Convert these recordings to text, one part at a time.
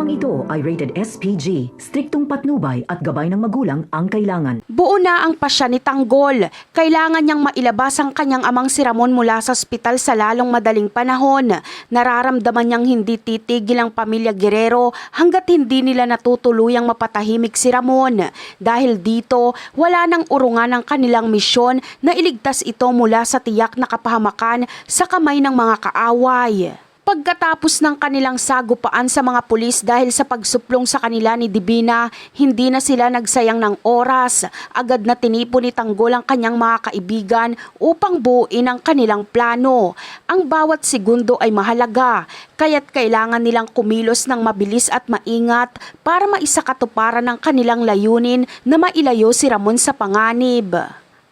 Programang ito ay rated SPG, striktong patnubay at gabay ng magulang ang kailangan. Buo na ang pasya ni Tanggol. Kailangan niyang mailabas ang kanyang amang si Ramon mula sa ospital sa lalong madaling panahon. Nararamdaman niyang hindi titigil ang pamilya Guerrero hanggat hindi nila natutuluyang mapatahimik si Ramon. Dahil dito, wala nang urungan ang kanilang misyon na iligtas ito mula sa tiyak na kapahamakan sa kamay ng mga kaaway. Pagkatapos ng kanilang sagupaan sa mga pulis dahil sa pagsuplong sa kanila ni Divina, hindi na sila nagsayang ng oras. Agad na tinipo ni Tanggol ang kanyang mga kaibigan upang buuin ang kanilang plano. Ang bawat segundo ay mahalaga, kaya't kailangan nilang kumilos ng mabilis at maingat para maisakatuparan ang kanilang layunin na mailayo si Ramon sa panganib.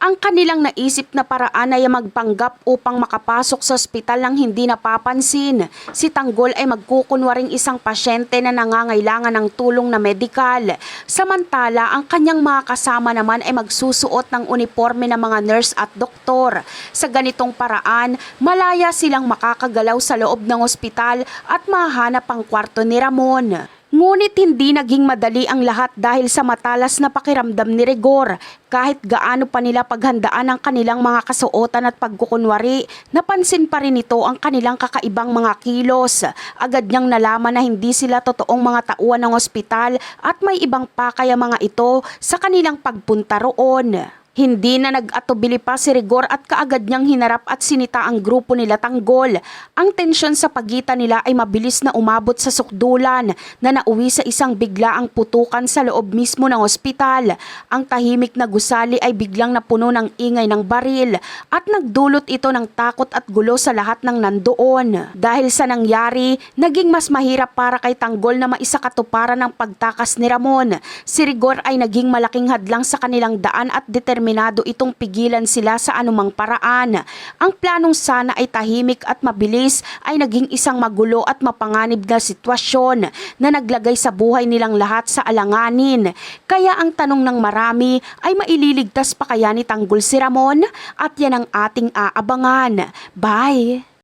Ang kanilang naisip na paraan ay magpanggap upang makapasok sa ospital nang hindi napapansin. Si Tanggol ay magkukunwaring isang pasyente na nangangailangan ng tulong na medikal. Samantala, ang kanyang mga kasama naman ay magsusuot ng uniforme ng mga nurse at doktor. Sa ganitong paraan, malaya silang makakagalaw sa loob ng ospital at mahanap ang kwarto ni Ramon. Ngunit hindi naging madali ang lahat dahil sa matalas na pakiramdam ni Rigor. Kahit gaano pa nila paghandaan ang kanilang mga kasuotan at pagkukunwari, napansin pa rin ito ang kanilang kakaibang mga kilos. Agad niyang nalaman na hindi sila totoong mga tauhan ng ospital at may ibang pakay ang mga ito sa kanilang pagpunta roon. Hindi na nag-atubili pa si Rigor at kaagad niyang hinarap at sinita ang grupo nila Tanggol. Ang tensyon sa pagitan nila ay mabilis na umabot sa sukdulan na nauwi sa isang biglaang putukan sa loob mismo ng ospital. Ang tahimik na gusali ay biglang napuno ng ingay ng baril at nagdulot ito ng takot at gulo sa lahat ng nandoon. Dahil sa nangyari, naging mas mahirap para kay Tanggol na maisakatuparan ang pagtakas ni Ramon. Si Rigor ay naging malaking hadlang sa kanilang daan at determinado itong pigilan sila sa anumang paraan. Ang planong sana ay tahimik at mabilis ay naging isang magulo at mapanganib na sitwasyon na naglagay sa buhay nilang lahat sa alanganin. Kaya ang tanong ng marami ay maililigtas pa kaya ni Tanggol si Ramon? At yan ang ating aabangan. Bye!